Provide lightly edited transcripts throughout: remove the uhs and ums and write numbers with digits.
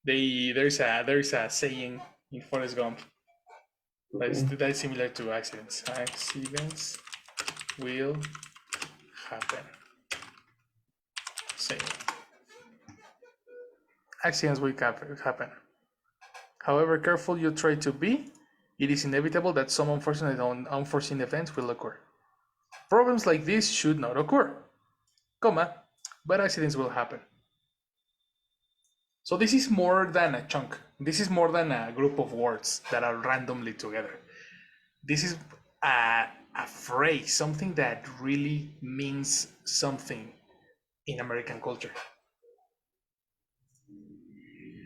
There's a saying in Forrest Gump that is similar to accidents. Accidents will happen. Saying. Accidents will happen. However careful you try to be, it is inevitable that some unforeseen events will occur. Problems like this should not occur, but accidents will happen. So this is more than a chunk. This is more than a group of words that are randomly together. This is a phrase, something that really means something in American culture.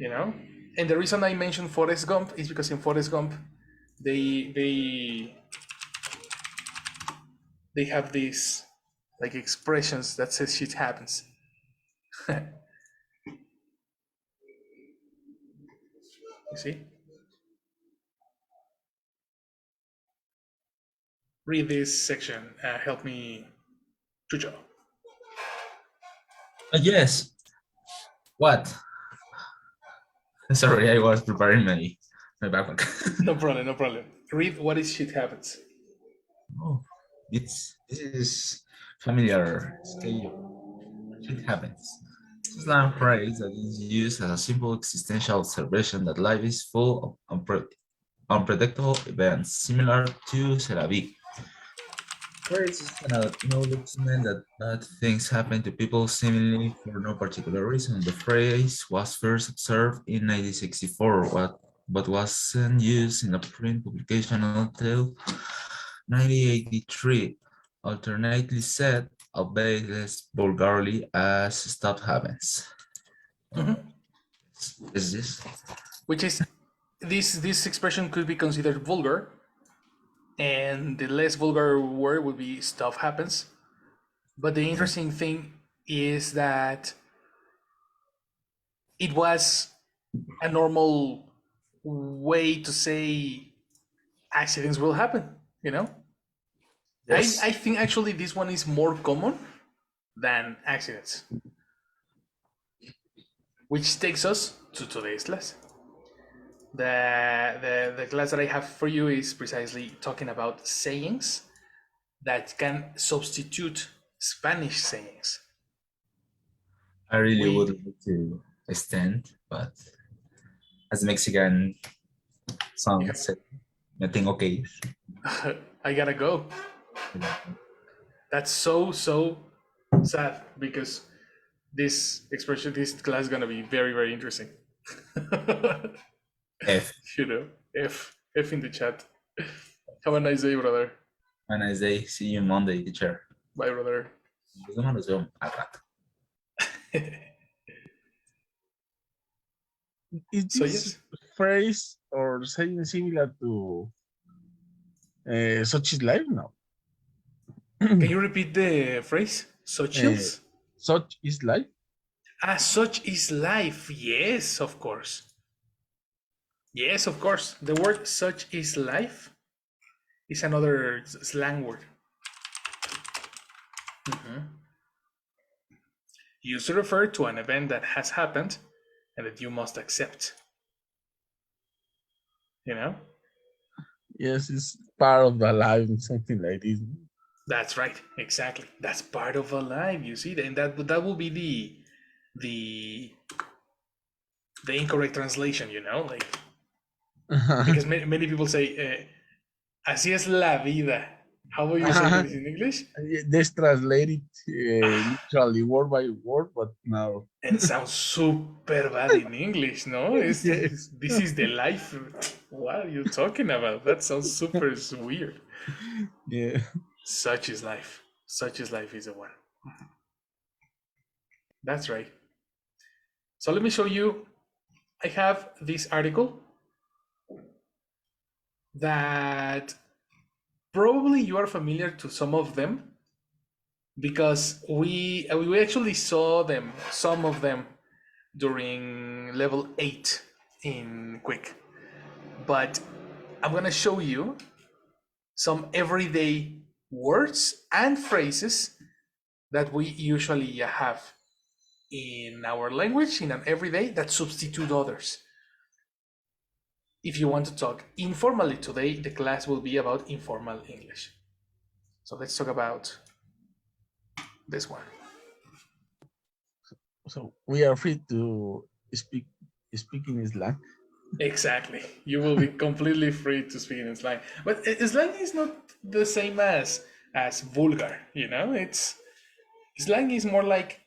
You know? And the reason I mentioned Forrest Gump is because in Forrest Gump, they have these like expressions that says shit happens. You see? Read this section. Help me, Chucho. Yes. What? Sorry, I was preparing my backpack. No problem, no problem. Read what is shit happens. Oh, this is familiar scale. It happens. It's a slang phrase that is used as a simple existential observation that life is full of unpredictable events, similar to c'est la vie. Phrase is an acknowledgement that bad things happen to people seemingly for no particular reason. The phrase was first observed in 1964, but wasn't used in a print publication until 1983. Alternately said, albeit less vulgarly, as stuff happens. Is this? Which is this expression could be considered vulgar, and the less vulgar word would be stuff happens. But the interesting thing is that it was a normal way to say accidents will happen, you know? Yes. I think actually this one is more common than accidents. Which takes us to today's class. The class that I have for you is precisely talking about sayings that can substitute Spanish sayings. I really would We like to extend, but as Mexican song yeah, said, me tengo que ir. I gotta go. That's so sad because this expression, this class is gonna be very interesting. F. You know, F in the chat. Have a nice day, brother. Have a nice day. See you Monday, teacher. Bye, brother. Nos vemos al rato. Is So this yes, phrase or saying similar to such is life? No. can you repeat the phrase? Such is? Such is life? Such is life. Yes, of course. Yes, of course. The word such is life is another slang word. Used to refer to an event that has happened and that you must accept. You know? Yes, it's part of the life, something like this. That's right. Exactly. That's part of a life. You see, and that will be the incorrect translation. You know, like because many people say así es la vida. How will you say this in English? Let's translate it literally word by word, but now. And sounds super bad in English, no? This is the life. What are you talking about? That sounds super weird. Yeah. Such is life. Such is life is the one. That's right. So let me show you. I have this article that probably you are familiar to some of them because we actually saw them, some of them, during level 8 in Quick. But I'm gonna show you some everyday words and phrases that we usually have in our language in an everyday that substitute others. If you want to talk informally today, the class will be about informal English. So let's talk about this one. So we are free to speak in slang. Exactly. You will be completely free to speak in slang. But slang is not the same as vulgar, you know? It's slang is more like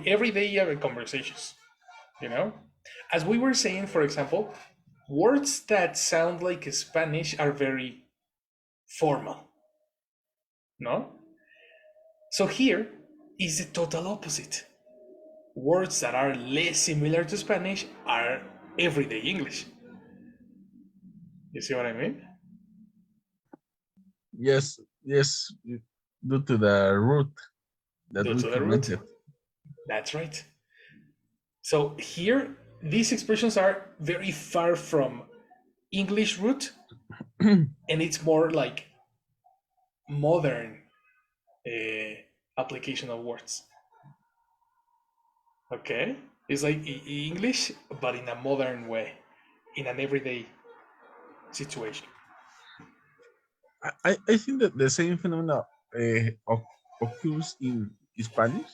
everyday conversations, you know? As we were saying, for example, words that sound like Spanish are very formal, no? So here is the total opposite. Words that are less similar to Spanish are everyday English. You see what I mean? Yes, yes, due to the root that Due we to the root. commented. That's right. So here, these expressions are very far from English root, and it's more like modern uh, application of words. Okay, it's like English, but in a modern way, in an everyday situation. I think that the same phenomena occurs in Spanish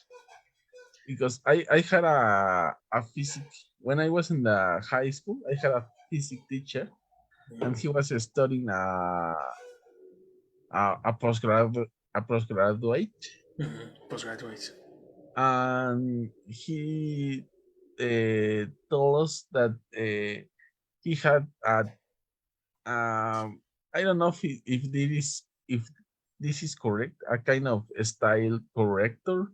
because I had a physics when I was in the high school. I had a physics teacher, and he was studying a postgraduate, Postgraduates. and he told us that he had a I don't know if this is correct, a kind of style corrector,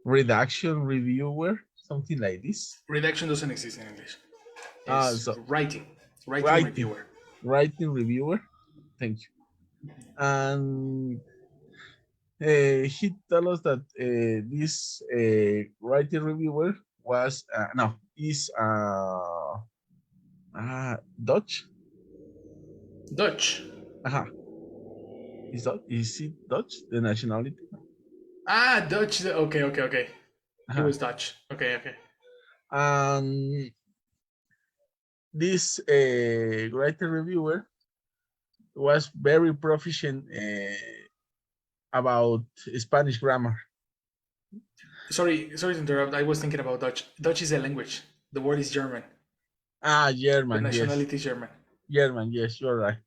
redaction reviewer, something like this. Redaction doesn't exist in English. It's So writing writing, reviewer. writing reviewer. Thank you. And he told us that this writing reviewer was no is Dutch. Dutch. Aha, is it Dutch? The nationality? Ah, Dutch. Okay, okay, okay. He Aha. was Dutch. Okay, okay. And this writer reviewer was very proficient about Spanish grammar. Sorry to interrupt. I was thinking about Dutch. Dutch is a language. The word is German. The German, yes. nationality is German. German, yes, you're right.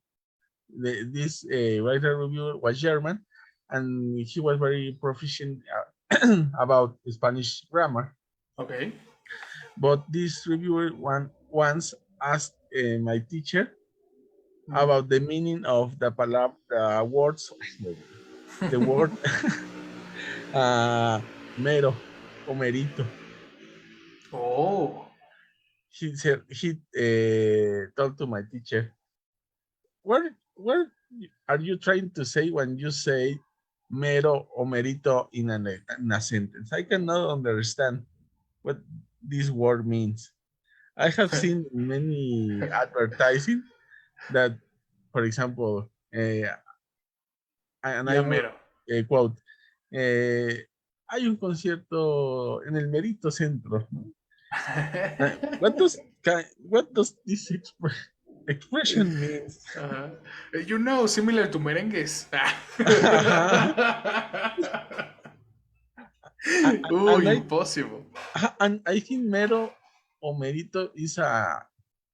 This writer reviewer was German, and he was very proficient about Spanish grammar. Okay. But this reviewer once asked my teacher about the meaning of the words, the word mero o merito. Oh. He said he told to my teacher, what are you trying to say when you say mero o merito in a sentence? I cannot understand what this word means. I have seen many advertising that, for example, and I Ya will mero. quote, hay un concierto en el Merito Centro. ¿No? What does this expression means? You know, similar to merengues. Ooh, and I impossible. and I think mero o merito is a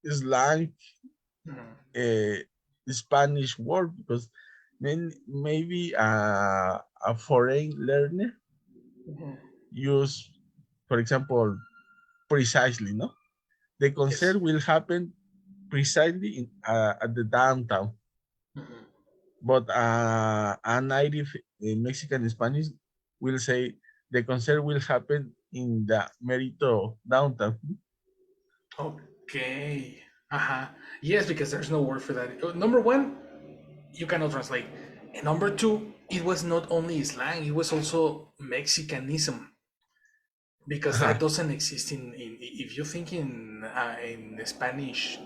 slang uh, Spanish word because then maybe a foreign learner use, for example, precisely, no? The Yes. concert will happen precisely at the downtown, but a native Mexican Spanish will say the concert will happen in the Merito downtown. Okay. Uh-huh. Yes, because there's no word for that. Number one, you cannot translate. And number two, it was not only slang, it was also Mexicanism. Because that doesn't exist in if you think in Spanish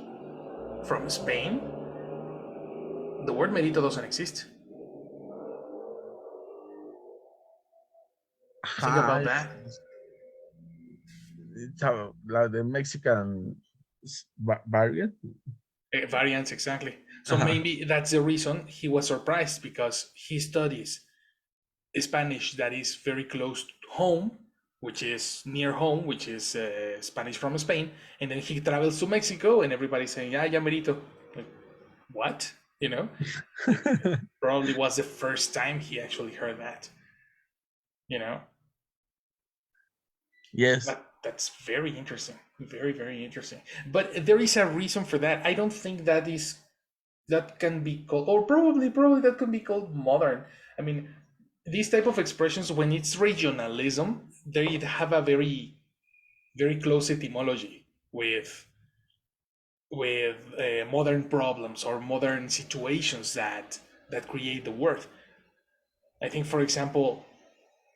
from Spain, the word merito doesn't exist. Think Ah, about that. it's like the Mexican variant. Variants, exactly. So Uh-huh. maybe that's the reason he was surprised, because he studies Spanish that is very close to home, which is near home, which is Spanish from Spain, and then he travels to Mexico, and everybody's saying, "Ah, ya merito." Like, what? You know, it probably was the first time he actually heard that. You know, Yes. but that's very interesting, very very interesting. But there is a reason for that. I don't think that can be called, or probably that can be called modern. I mean, these type of expressions, when it's regionalism, they have a very close etymology with modern problems or modern situations that create the word. I think, for example,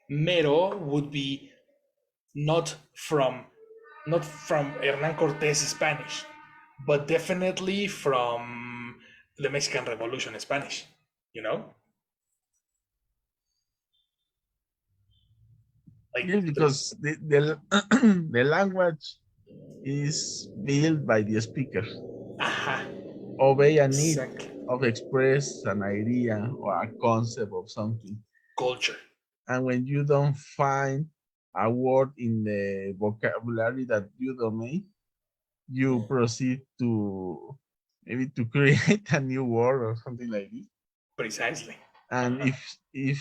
mero would be not from not from Hernan Cortés Spanish, but definitely from the Mexican Revolution Spanish. You know, like Yes, because the the language is built by the speaker. aha, Obey a need exactly, of express an idea or a concept of something. culture. And when you don't find a word in the vocabulary that you domain, you proceed to maybe to create a new word or something like this. Precisely. And Uh-huh. if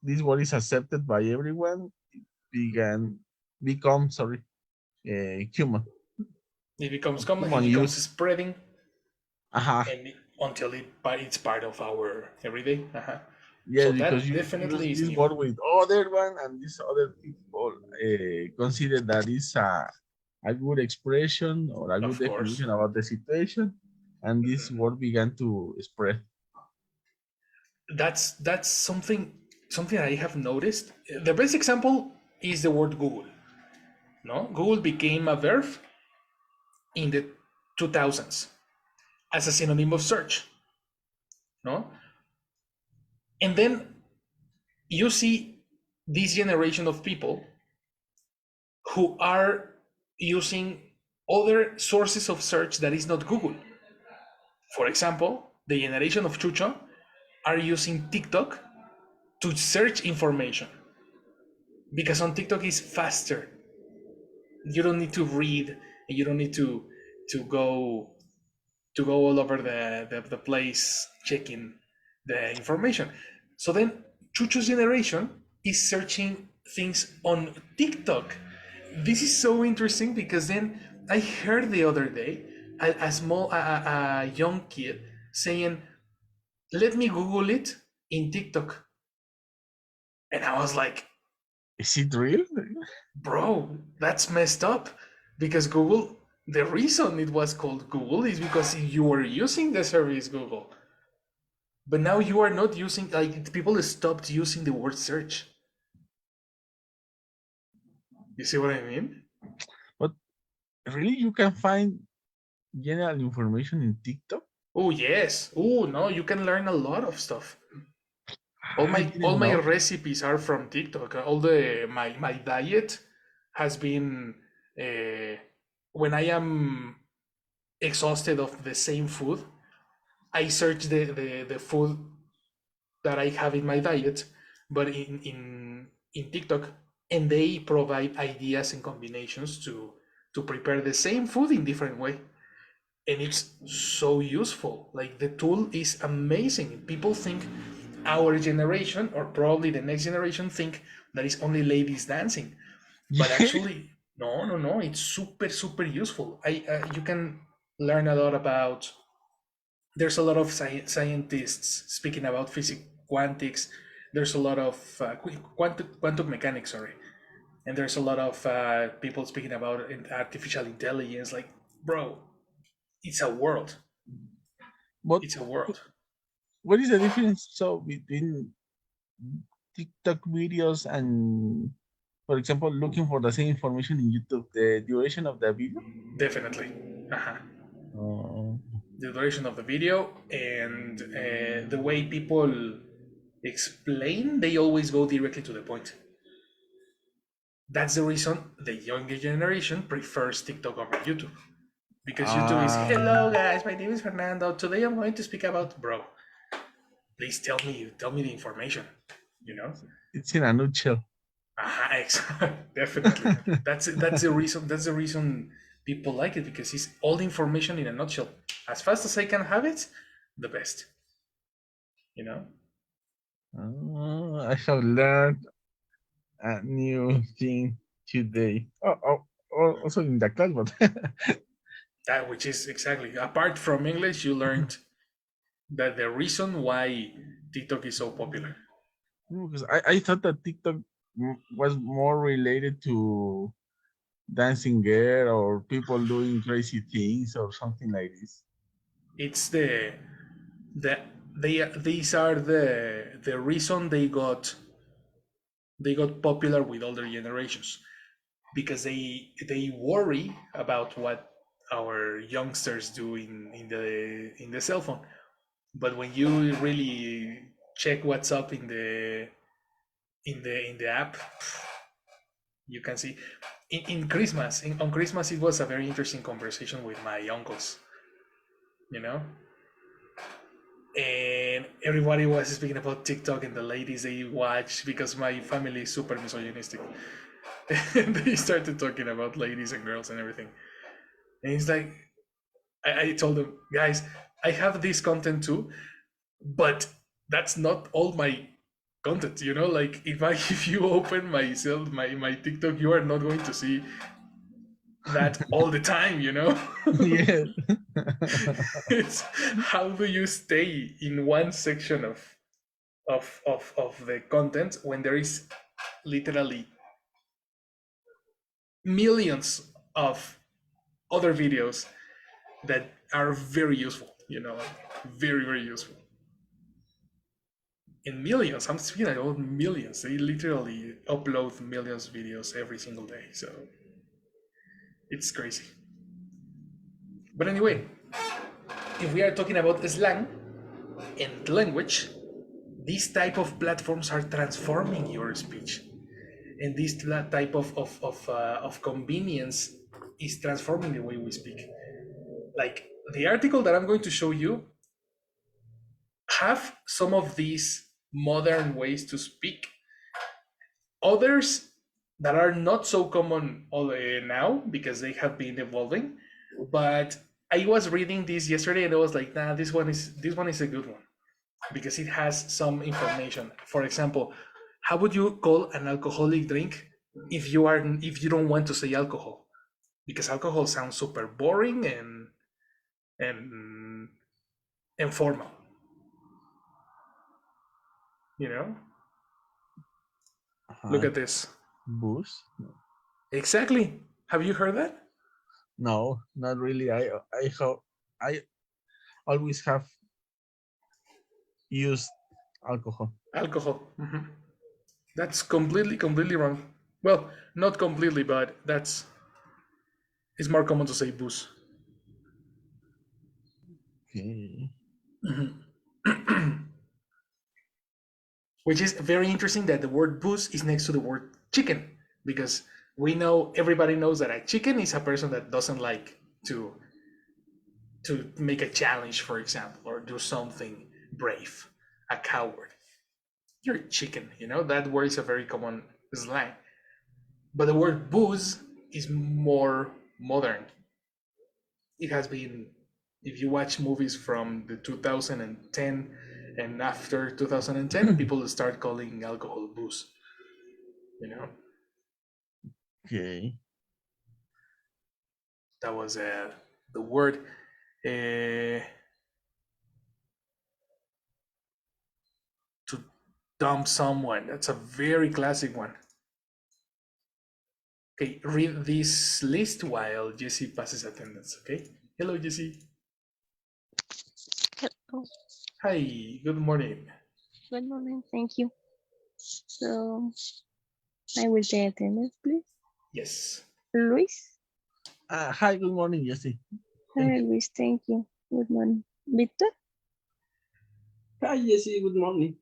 this word is accepted by everyone, it become sorry human It becomes common. It human becomes use. spreading, Uh-huh. and until it's part of our everyday. Uh-huh. Yes, So because that you use definitely is this new. word with other one, and these other people consider that is a good expression or a good Of course. definition about the situation, and this word began to spread. That's something I have noticed. The best example is the word Google. No, Google became a verb in the 2000s as a synonym of search. No, and then you see this generation of people who are using other sources of search that is not Google. For example, the generation of Chucho are using TikTok to search information, because on TikTok is faster. You don't need to read, and you don't need to go all over the place checking the information. So then Chucho's generation is searching things on TikTok. This is so interesting, because then I heard the other day a young kid saying, "Let me Google it in TikTok," and I was like, Is it real? "Bro, that's messed up." Because Google, the reason it was called Google is because you were using the service Google. But now you are not using, like, people stopped using the word search. You see what I mean? But really, you can find general information in TikTok? Oh yes. Oh no, you can learn a lot of stuff. I All didn't my know. recipes are from TikTok. All the my diet has been when I am exhausted of the same food, I search the food that I have in my diet, but in TikTok, and they provide ideas and combinations to prepare the same food in different way, and it's so useful. Like, the tool is amazing. People think, our generation, or probably the next generation, think that it's only ladies dancing, but actually, no, no, no. It's super super useful. I You can learn a lot about. There's a lot of scientists speaking about physics, quantics. There's a lot of quantum mechanics, sorry, and there's a lot of people speaking about artificial intelligence. Like, bro, it's a world. But It's a world. what is the difference so between TikTok videos and, for example, looking for the same information in YouTube? The duration of the video? Definitely. Uh-huh. Uh, The duration of the video, and the way people explain, they always go directly to the point. That's the reason the younger generation prefers TikTok over YouTube. Because YouTube is, Ah, hello guys, my name is Fernando. Today I'm going to speak about, bro, please tell me the information, you know? it's in a nutshell. Definitely. That's the reason. That's the reason people like it, because it's all the information in a nutshell. As fast as I can have it, the best. You know. I have learned a new thing today. Also in the class, but That which is exactly apart from English, you learned that the reason why TikTok is so popular. because I thought that TikTok was more related to dancing girl or people doing crazy things or something like this. It's the these are the reason they got popular with older generations, because they worry about what our youngsters do in the cell phone. But when you really check what's up in the app, you can see in Christmas. On Christmas, it was a very interesting conversation with my uncles. You know, and everybody was speaking about TikTok and the ladies they watch, because my family is super misogynistic. And they started talking about ladies and girls and everything. And it's like, I told them, guys, I have this content too, but that's not all my content. You know, like if you open my TikTok, you are not going to see that all the time. You know, Yeah. it's how do you stay in one section of the content when there is literally millions of other videos that are very useful, you know, very, very useful. In millions, I'm speaking about millions. They literally upload millions of videos every single day. So it's crazy. But anyway, if we are talking about slang and language, these type of platforms are transforming your speech. And this type of convenience is transforming the way we speak. Like the article that I'm going to show you have some of these modern ways to speak. Others that are not so common now because they have been evolving. But I was reading this yesterday and I was like, nah, this one is a good one because it has some information. For example, how would you call an alcoholic drink if you don't want to say alcohol? Because alcohol sounds super boring and and formal, you know? Look Uh-huh. at this. Boost? No. Exactly. Have you heard that? No, not really. I always have used alcohol. Alcohol. That's completely wrong. Well, not completely, but that's it's more common to say booze. Okay. Which is very interesting that the word booze is next to the word chicken, because everybody knows that a chicken is a person that doesn't like to make a challenge, for example, or do something brave. A coward. You're a chicken, you know? That word is a very common slang. But the word booze is more modern. It has been, if you watch movies from the 2010 and after 2010, people start calling alcohol booze, you know? Okay. That was the word. Uh, to dump someone. That's a very classic one. Okay, read this list while Jesse passes attendance, okay? Hello, Jesse. Hello. Hi, good morning. Good morning. Thank you. So I will take attendance, please. Yes. Luis. Hi, good morning, Jesse. Hi, Luis. Thank you. Good morning. Victor. Hi, Jesse. Good morning.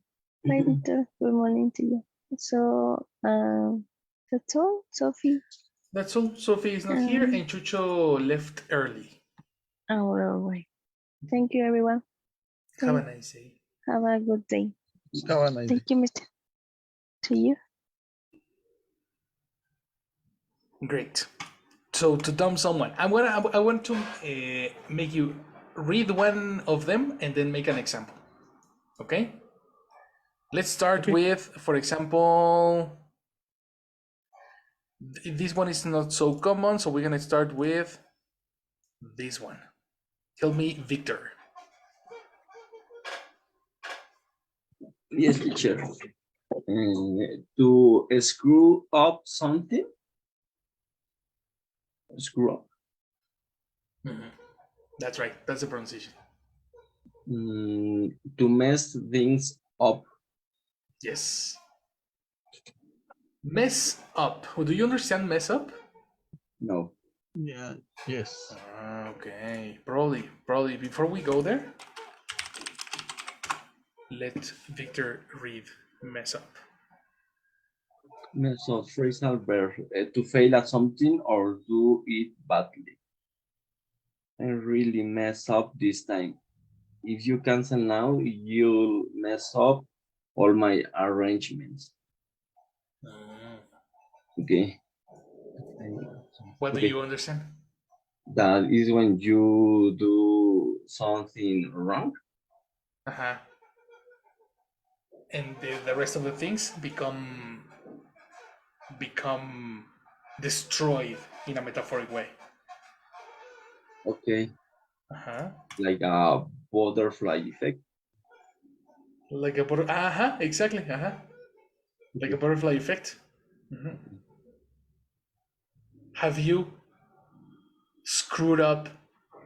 Hi, Victor. Good morning to you. So That's all, Sophie. That's all. Sophie is not here, and Chucho left early. Oh, all right. Thank you, everyone. Have a nice day. Have a good day. Have a nice day. Thank you, Mr. To you. Great. So to dump someone, I want to make you read one of them and then make an example. Okay. Let's start with, for example, this one is not so common, so we're gonna start with this one. Tell me, Victor. Yes, teacher. To screw up something. Screw up. That's right. That's the pronunciation. To mess things up. Yes. Mess up. Do you understand mess up? No. Yeah. Yes. Okay. Probably. Before we go there, let Victor read mess up. So phrasal verb, to fail at something or do it badly. I really mess up this time. If you cancel now, you'll mess up all my arrangements. Okay. What do Okay. you understand? That is when you do something wrong. Uh-huh. And the rest of the things become destroyed in a metaphoric way. Okay. Uh-huh. Like a butterfly effect. Like a exactly. Uh-huh. Like a butterfly effect. Mm-hmm. Have you screwed up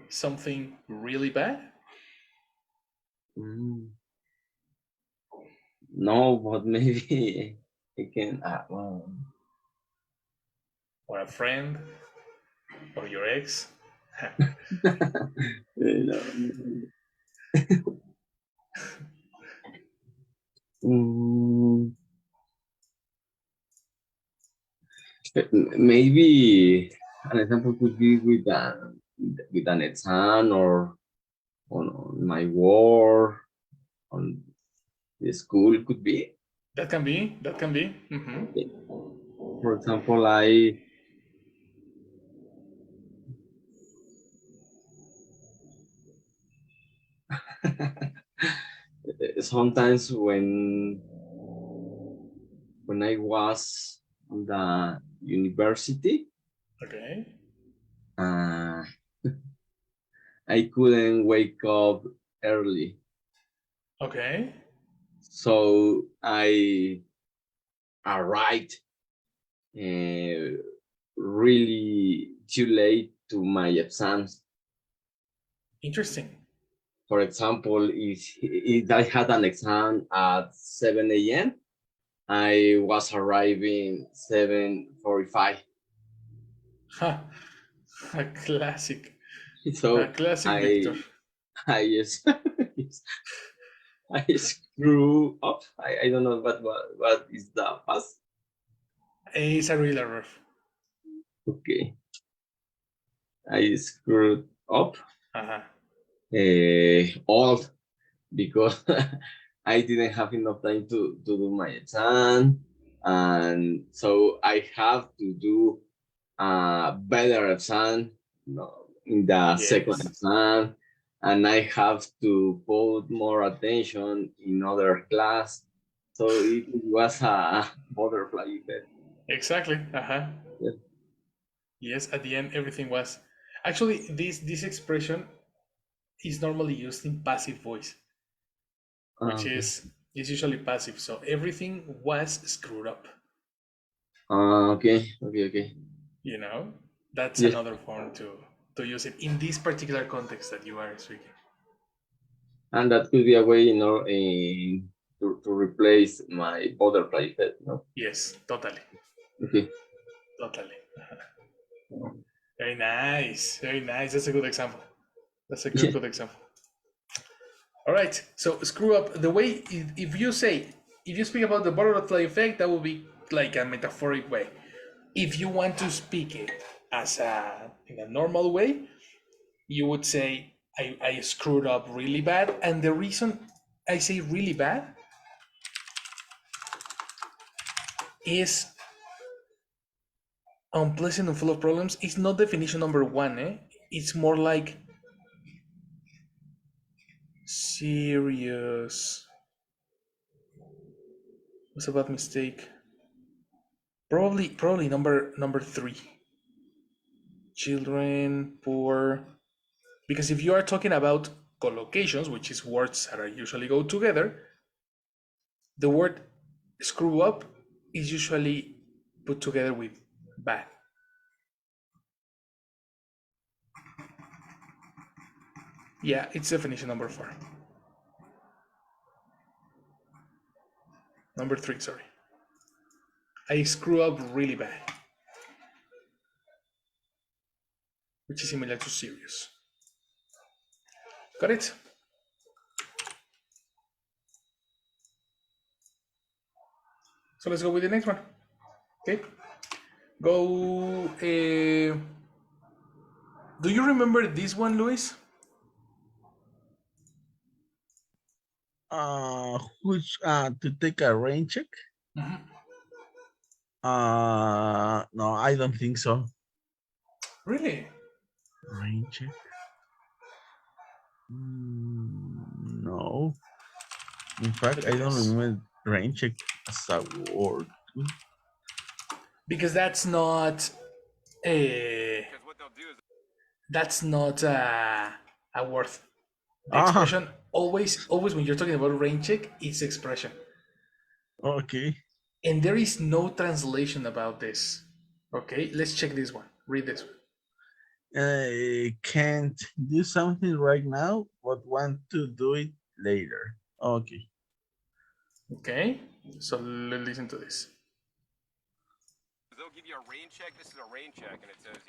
something really bad? No, but maybe I can. Or a friend? Or your ex? No. Maybe an example could be with an exam or on my work, on the school could be. That can be. Mm-hmm. For example, I sometimes when I was in the university, Okay. I couldn't wake up early. Okay. So I arrived really too late to my exams. Interesting. For example, if I had an exam at 7 a.m., I was arriving 7:45. Ha. A classic. So A classic Victor. I just I screw up. I don't know what is the past. It's a real error. Okay. I screwed up Uh-huh. all because I didn't have enough time to do my exam, and so I have to do a better exam, in the second Yes. exam, and I have to put more attention in other class. So it was a butterfly effect. Exactly. Uh-huh. Yeah. Yes, at the end everything was actually this expression is normally used in passive voice, which Okay. is usually passive. So everything was screwed up. Okay. You know, that's Yes. another form to use it in this particular context that you are speaking. And that could be a way, to replace my butterfly effect, no? Yes, totally. Okay. Totally. Very nice. Very nice. That's a good example. That's a good example. All right. So screw up the way if you speak about the butterfly effect, that would be like a metaphoric way. If you want to speak it in a normal way, you would say, I screwed up really bad. And the reason I say really bad is unpleasant and full of problems. It's not definition number one, eh? It's more like serious. What's a bad mistake? Probably number three. Children, poor. Because if you are talking about collocations, which is words that are usually go together, the word screw up is usually put together with bad. Yeah, it's definition number four. Number three, sorry. I screw up really bad, which is similar to serious. Got it? So let's go with the next one. Okay. Go. Do you remember this one, Luis? Which to take a rain check? Mhm. No, I don't think so. Really? Rain check? No. In fact, I don't remember rain check as a word. Because that's not a. That's not a word. The expression always when you're talking about rain check, it's expression. Okay. And there is no translation about this. Okay, let's check this one. Read this one. Can't do something right now, but want to do it later. Okay. Okay, so listen to this. They'll give you a rain check. This is a rain check, and it says,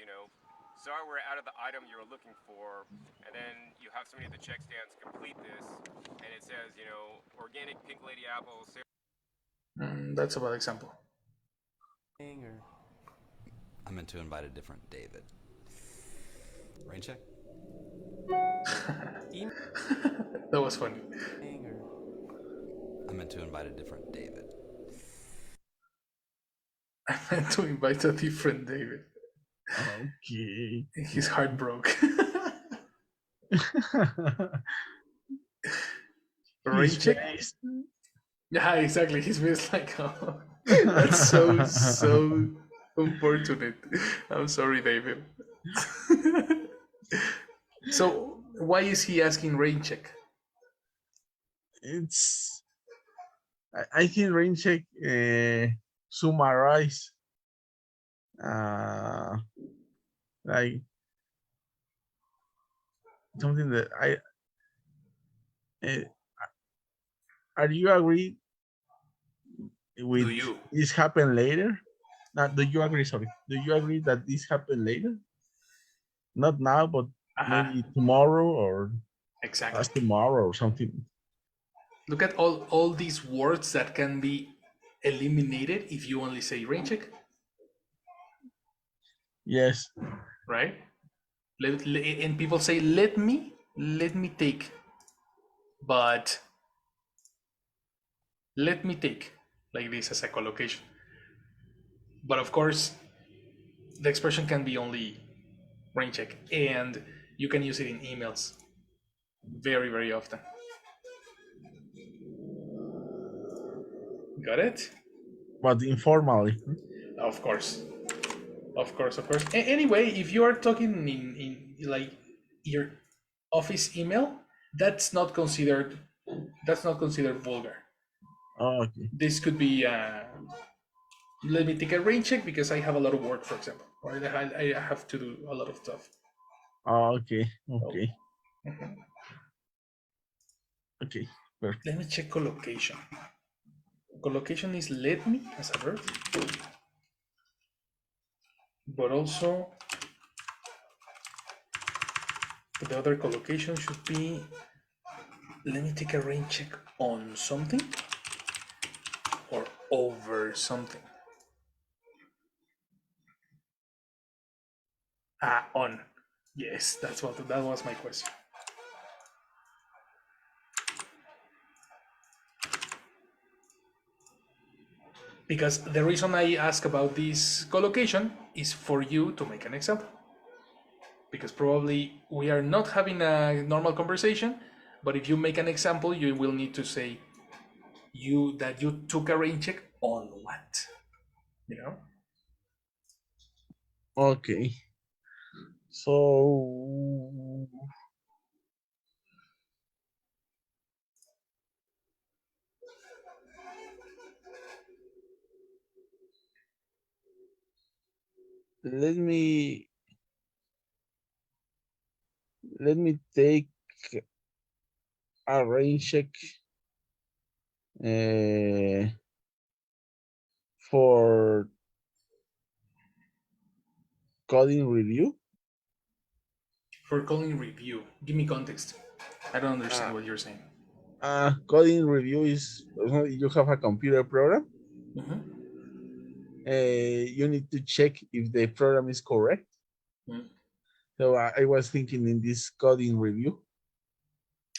sorry, we're out of the item you were looking for. And then you have somebody at the check stands complete this, and it says, organic pink lady apples. That's a bad example. I meant to invite a different David. Rain check? That was funny. I meant to invite a different David. I meant to invite a different David. Okay. His heart broke. Rain check? Yeah, exactly. His face like, oh, that's so unfortunate. I'm sorry, David. So why is he asking rain check? It's I think rain check summarize like something that are you agree with this happen later? Do you agree? Sorry, do you agree that this happened later? Not now, but maybe tomorrow or exactly last tomorrow or something. Look at all these words that can be eliminated if you only say rain check. Yes. Right? And people say, let me take. But let me take, like this as a collocation. But of course, the expression can be only rain check, and you can use it in emails very, very often. Got it? But informally. Of course. Anyway, if you are talking in like your office email, that's not considered vulgar. Oh, okay. This could be let me take a rain check because I have a lot of work, for example, or I have to do a lot of stuff. Oh, okay. Okay. Okay. Perfect. Let me check collocation. Collocation is let me as a verb, but also the other collocation should be let me take a rain check on something or over something. On. Yes, that was my question. Because the reason I ask about this collocation is for you to make an example. Because probably we are not having a normal conversation, but if you make an example, you will need to say that you took a rain check on what? You know? Okay. So let me take a rain check for coding review. For calling review, give me context. I don't understand Uh, what you're saying. Coding review is you have a computer program. Mhm. You need to check if the program is correct. Mm. So I was thinking in this coding review,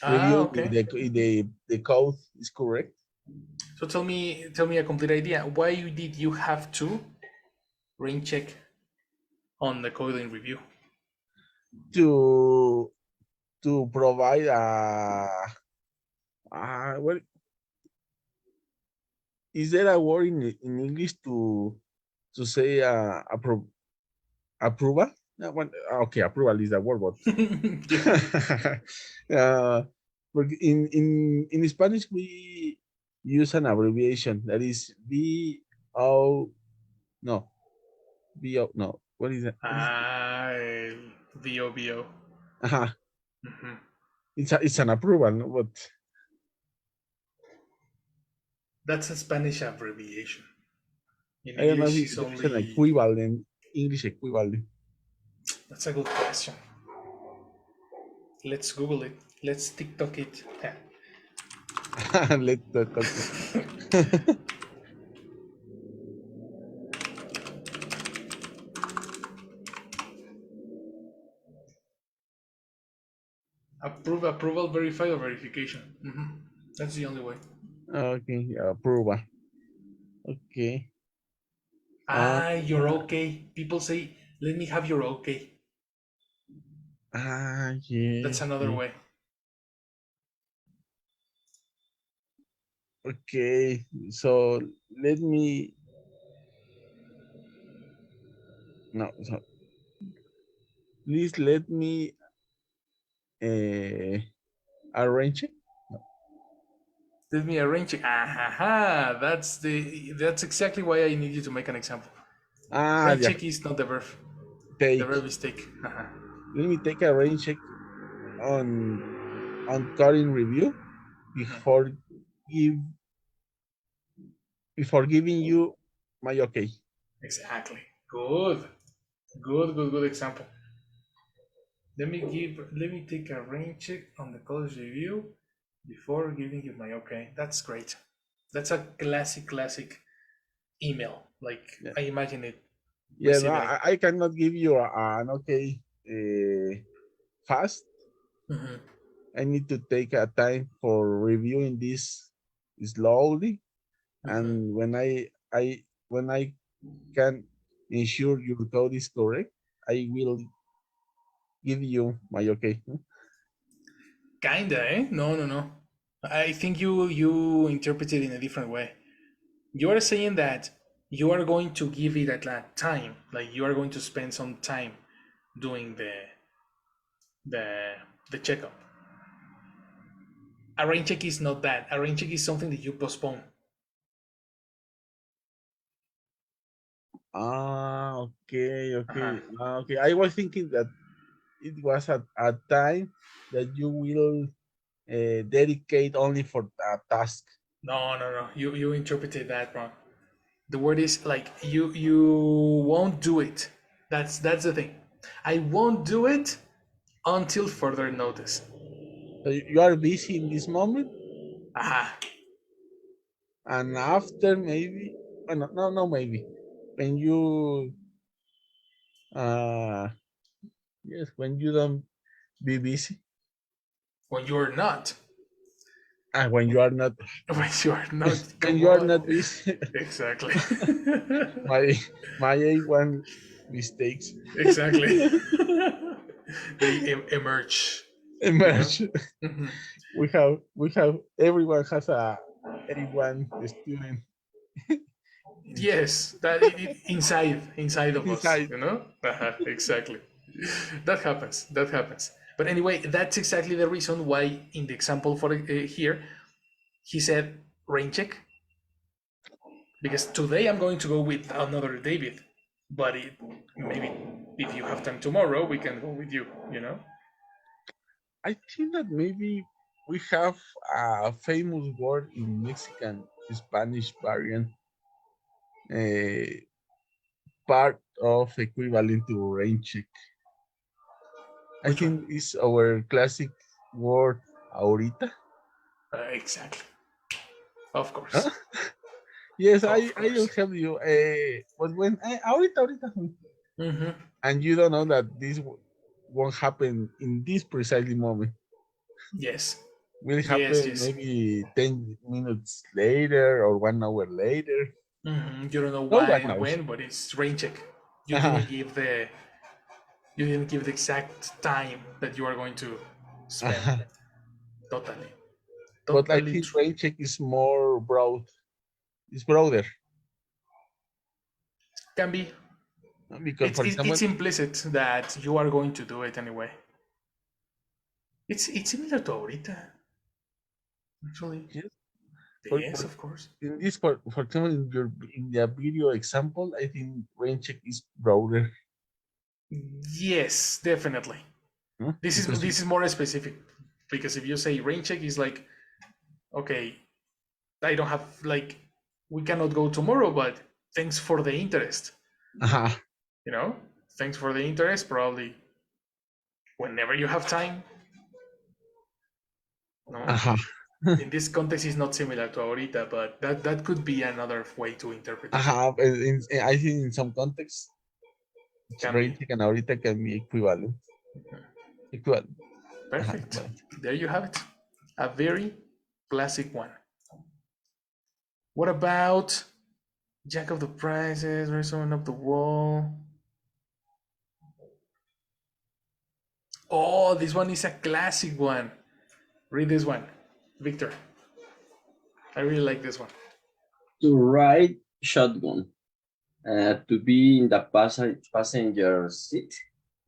Okay. if the code is correct. So tell me a complete idea. Why did you have to rain check on the coding review? To provide what is there a word in English to say approval? No, okay, approval is the word, but uh, but in Spanish we use an abbreviation that is VO no VO no what is that? VOBO. Uh-huh. Mhm. It's an approval, no? But That's a Spanish abbreviation. In I don't know English, if it's there is an only. equivalent English equivalent. That's a good question. Let's Google it. Let's TikTok it. Yeah. Let's talk it. Approval, verify, or verification. That's the only way. Okay, approval. Okay. You're okay. People say, "Let me have your okay." Yeah. That's another way. Okay, so let me no. So please let me uh, arrange it. No. Let me arrange it. That's exactly why I need you to make an example. Rain Yeah. check is not the verb. The Take. verb is take. Let me take a rain check on coding review before give before giving you my okay. Exactly. Good. Good example. Let me take a rain check on the college review before giving you my okay. That's great. That's a classic email. Like Yeah. I imagine it Yeah. No, receiving it. I cannot give you an okay fast. Mhm. I need to take a time for reviewing this slowly, Mhm. and when I can ensure your code is correct, I will give you my okay. Kinda, eh? No. I think you interpret it in a different way. You are saying that you are going to give it at that time, like you are going to spend some time doing the the checkup. A rain check is not that. A rain check is something that you postpone. Okay. Uh-huh. Okay. I was thinking that it was a time that you will dedicate only for a task. No. You interpreted that wrong. The word is like you won't do it. That's the thing. I won't do it until further notice. So you are busy in this moment, Aha. and after maybe, no, maybe when you uh, Yes, when you don't be busy. When you're not. And when you are not. When you are not. When Come you are on. not busy. Exactly. my A1 mistakes Exactly. They emerge. emerge. Mhm. We have everyone has a A1 student Yes, that inside of us, inside. exactly. That happens. That happens. But anyway, that's exactly the reason why in the example for here, he said rain check, because today I'm going to go with another David, but maybe if you have time tomorrow, we can go with you. I think that maybe we have a famous word in Mexican Spanish variant, uh, part of equivalent to rain check. I Which think one? is our classic word ahorita. Exactly. Of Huh? course. Yes, Of I will course. help you. But when ahorita, Hmm. and you don't know that this won't happen in this precisely moment. Yes. Will Yes, happen yes. maybe 10 minutes later or 1 hour later. You don't know No why one and knows. when, but it's rain check. You Uh-huh. didn't give the you didn't give the exact time that you are going to spend. Uh-huh. Totally. But I Totally think true. rain check is more broad. It's broader Can be. because, It's for it, example, it's implicit that you are going to do it anyway. It's similar to ahorita, actually. yes, Yes, of course. in this, for example, in the video example, I think rain check is broader. Yes, definitely. Huh? This is Because this is more specific, because if you say rain check is like, okay, I don't have, like, we cannot go tomorrow, but thanks for the interest. uh-huh, You know, thanks for the interest. Probably whenever you have time. No, uh-huh, in this context, is not similar to ahorita, but that could be another way to interpret it. uh-huh. I think in some contexts, Can rain be. check and ahorita can be equivalent. Equivalent. Uh-huh, Perfect. equivalent. There you have it. A very classic one. What about Jack of the Prizes? There's someone up the wall. Oh, this one is a classic one. Read this one, Victor. I really like this one. To ride shotgun. To be in the passenger seat.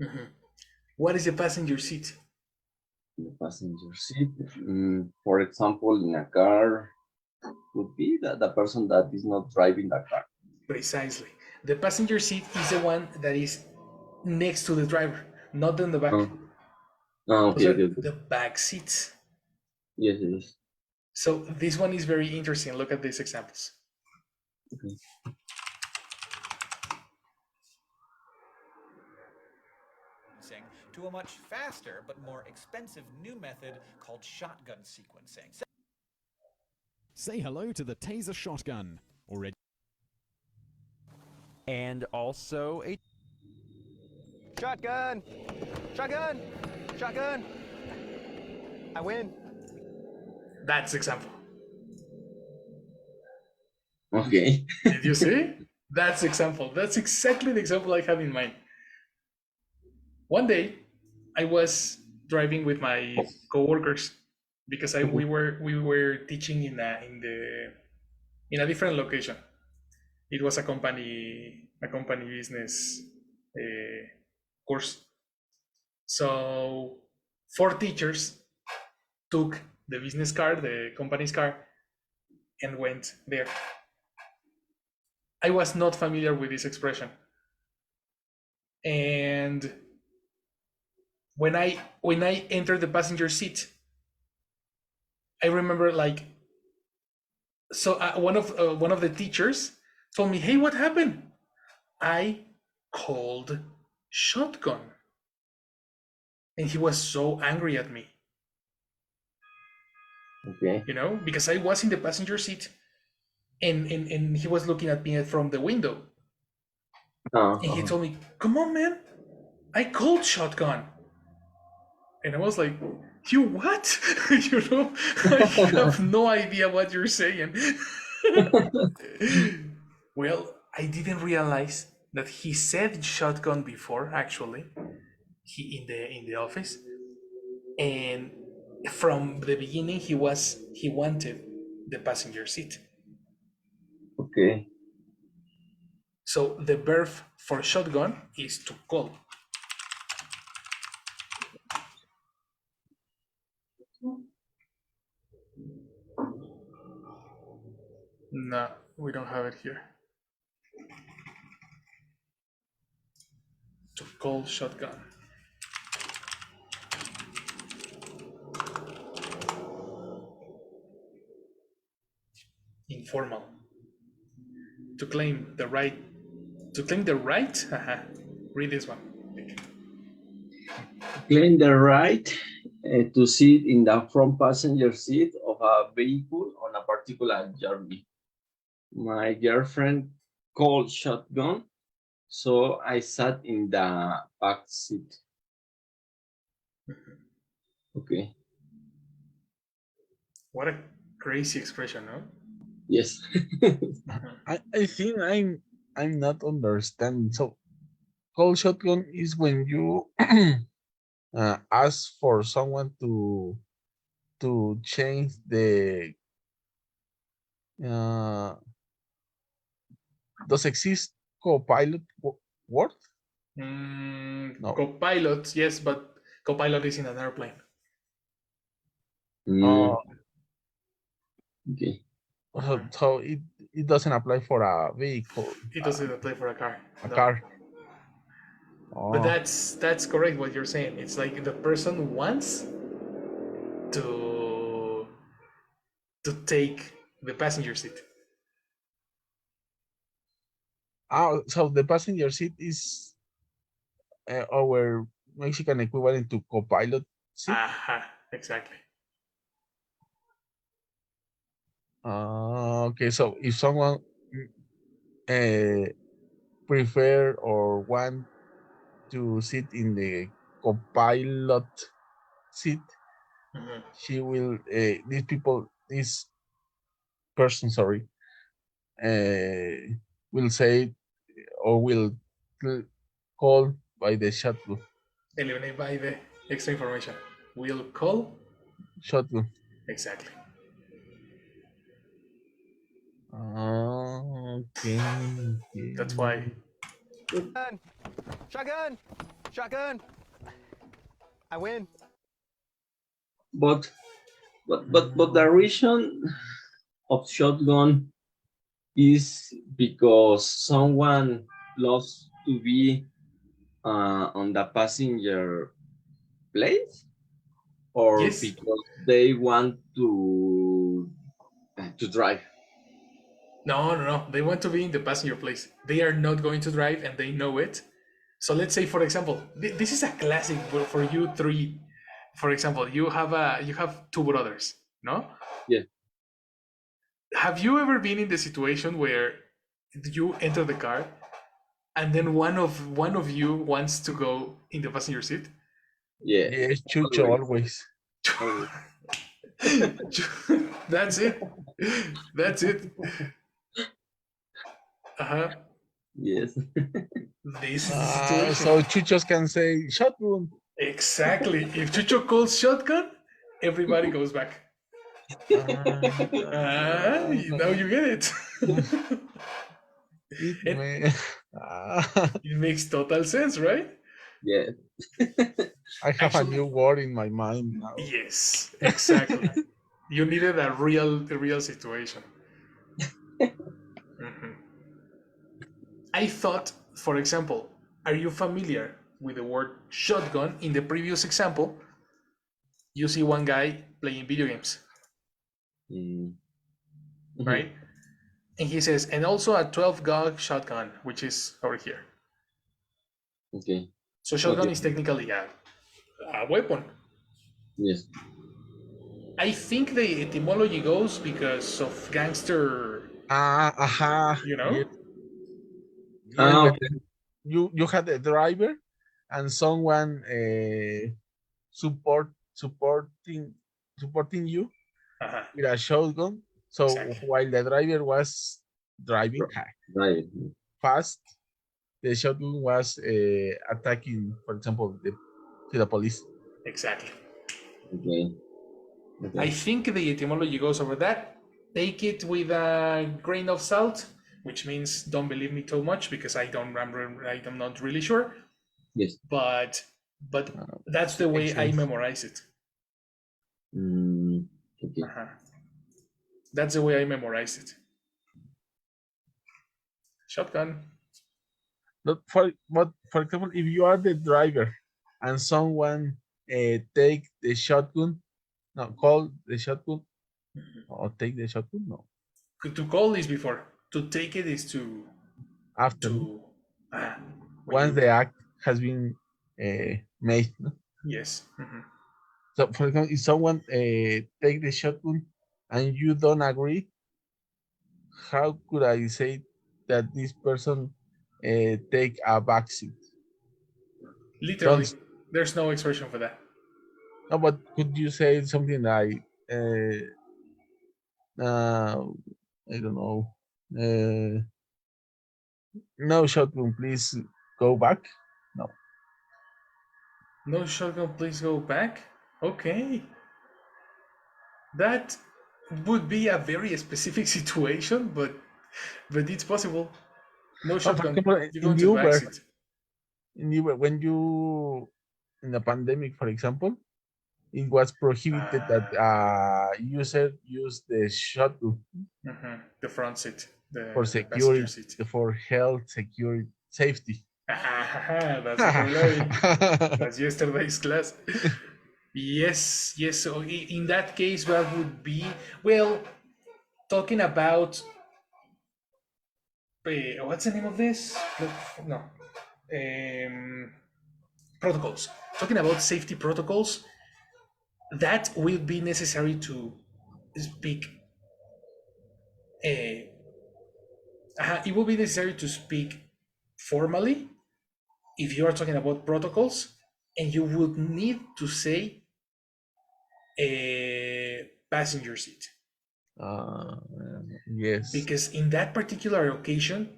Mhm. What is the passenger seat? In the passenger seat. For example, in a car, would be the person that is not driving the car. Precisely. The passenger seat is the one that is next to the driver, not in the back. Oh, oh Those okay, are okay, okay. the back seats. Yes, yes. So this one is very interesting. Look at these examples. Okay. To a much faster but more expensive new method called shotgun sequencing. Say hello to the taser shotgun. Already. And also a shotgun, shotgun, shotgun. I win. That's example. Okay. Did you see? That's example. That's exactly the example I have in mind. One day, I was driving with my coworkers because we were teaching in a different location. It was a company business course. So 4 teachers took the business car, the company's car, and went there. I was not familiar with this expression, and when I entered the passenger seat, I remember, like, so one of the teachers told me, "Hey, what happened?" I called shotgun, and he was so angry at me, Okay. because I was in the passenger seat, and he was looking at me from the window, and he Uh-huh. told me, "Come on, man, I called shotgun. And I was like, you what? You know, I have no idea what you're saying. Well, I didn't realize that he said shotgun before, actually, he in the office. And from the beginning he wanted the passenger seat. Okay. So the verb for shotgun is to call. No, we don't have it here. To call shotgun. Informal. To claim the right. To claim the right. Read this one. Claim the right to sit in the front passenger seat of a vehicle on a particular journey. My girlfriend called shotgun, so I sat in the back seat. Okay. What a crazy expression, no? Yes. I think I'm not understanding. So call shotgun is when you ask for someone to change the does exist co-pilot word? No. Copilot, yes, but copilot is in an airplane. Okay. So it doesn't apply for a vehicle. It doesn't apply for a car. A no. car. But that's correct what you're saying. It's like the person wants to take the passenger seat. So the passenger seat is our Mexican equivalent to co-pilot seat. Exactly. Okay, so if someone prefer or want to sit in the co-pilot seat, she will this person, sorry, will say or will call by the shotgun. Eliminate by the extra information. We'll call Shotgun. Exactly. Okay. That's why. Shotgun! Shotgun! I win. But the reason of shotgun is because someone loves to be on the passenger place, or Yes. because they want to drive. No. They want to be in the passenger place. They are not going to drive, and they know it. So let's say, for example, this is a classic for you three. For example, you have two brothers, no? Yeah. Have you ever been in the situation where you enter the car, and then one of you wants to go in the passenger seat? Yeah. Yes, Chucho always. That's it. That's it. Yes. This is the situation. So Chuchos can say shotgun. Exactly. If Chucho calls shotgun, everybody goes back. Now you get it. It makes total sense, right? Yeah. I have a new word in my mind now. Yes, exactly. You needed a real situation. I thought, for example, are you familiar with the word shotgun? In the previous example, you see one guy playing video games, right? And he says, and also a 12-gauge shotgun, which is over here. Okay. So shotgun is technically a weapon. Yes. I think the etymology goes because of gangster. You know? Yeah, okay. You had a driver, and someone supporting you Uh-huh. with a shotgun. So Exactly. while the driver was driving Right. fast, the shotgun was attacking, for example, the police. Okay. Exactly. I Okay. think the etymology goes over that. Take it with a grain of salt, which means don't believe me too much because I'm not really sure. Yes. But that's It the makes way I sense. memorize it. Okay. Uh-huh. That's the way I memorize it. Shotgun. But for example, if you are the driver and someone take the shotgun, no, call the shotgun or take the shotgun, no, To call is before. To take it is after, no? to ah, when Once you the act has been made. No? yes. So, for example, if someone take the shotgun and you don't agree, how could I say that this person take a backseat? Literally, Don't there's no expression for that. no, but could you say something like uh, I don't know, uh, no shotgun, please go back. No, No shotgun, please go back. Okay, that would be a very specific situation, but it's possible. No no. For shotgun. example, You go in into the back Uber, seat. when you in the pandemic, for example, it was prohibited that user use the shuttle The front seat, for the passenger security, seat. for health, security, safety. That's vocabulary. That's yesterday's class. Yes, yes. So in that case, what would be well talking about what's the name of this? No, um, protocols. Talking about safety protocols, that will be necessary to speak. Uh, it will be necessary to speak formally if you are talking about protocols, and you would need to say a passenger seat uh, yes. because in that particular occasion,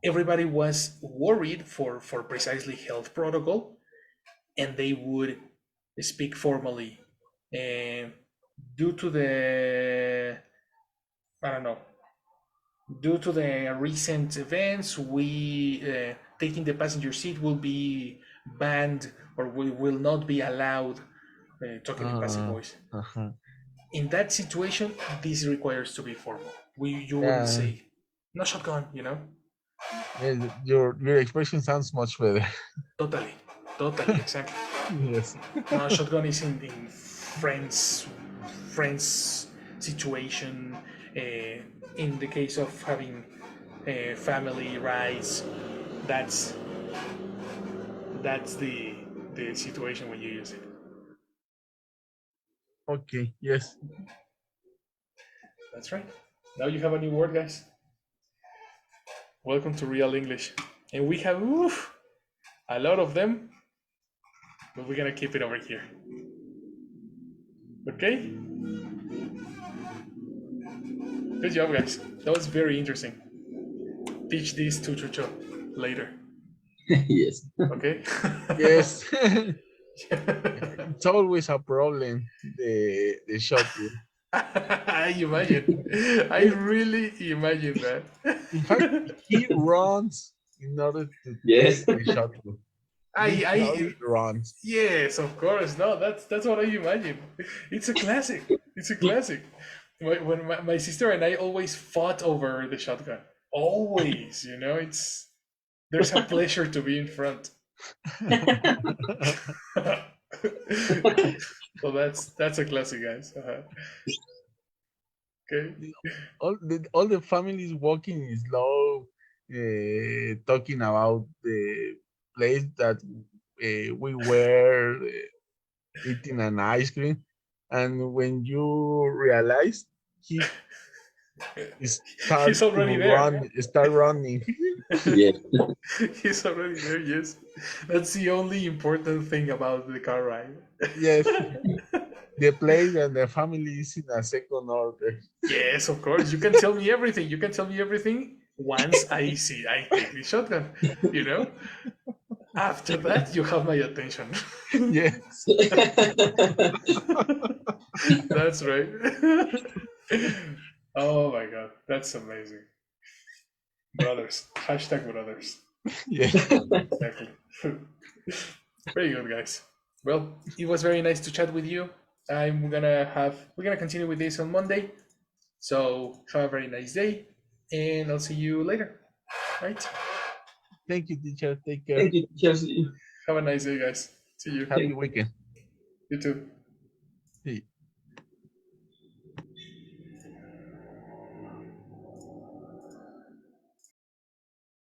everybody was worried for precisely health protocol, and they would speak formally. Uh, due to the I don't know, due to the recent events, we taking the passenger seat will be banned or we will not be allowed. Talking in passive voice. Uh-huh. In that situation, this requires to be formal. You wouldn't Yeah, say no shotgun, yeah, your expression sounds much better. Totally, totally, exactly. Yes. No shotgun is in friends situation. In the case of having family rights, that's that's the situation when you use it. Okay. Yes. That's right. Now you have a new word, guys. Welcome to Real English, and we have a lot of them, but we're gonna keep it over here. Okay? Good job, guys. That was very interesting. Teach this to Chucho later. Yes. Okay? Yes. It's always a problem. The shotgun. I imagine. I really imagine that. In fact, he runs in order to Yes. take the shotgun. I Literally runs. yes, of course. No, that's what I imagine. It's a classic. It's a classic. When my sister and I always fought over the shotgun. Always, it's there's a pleasure to be in front. So that's a classic, guys. Okay. all the families walking slow, talking about the place that we were eating an ice cream, and when you realize he Start He's already to there. run. Start running. Yeah. He's already there, yes. That's the only important thing about the car ride. Yes. The plate and the family is in a second order. Yes, of course. You can tell me everything. You can tell me everything once I take the shotgun, you know? After that, you have my attention. Yes. That's right. Oh my god, that's amazing. Brothers. Hashtag brothers. Yeah. Exactly. Very good, guys. Well, it was very nice to chat with you. We're gonna continue with this on Monday. So have a very nice day, and I'll see you later. Right? Thank you, teacher. Take care. Thank you, Chelsea. Have a nice day, guys. See you. Happy weekend. You too. See you.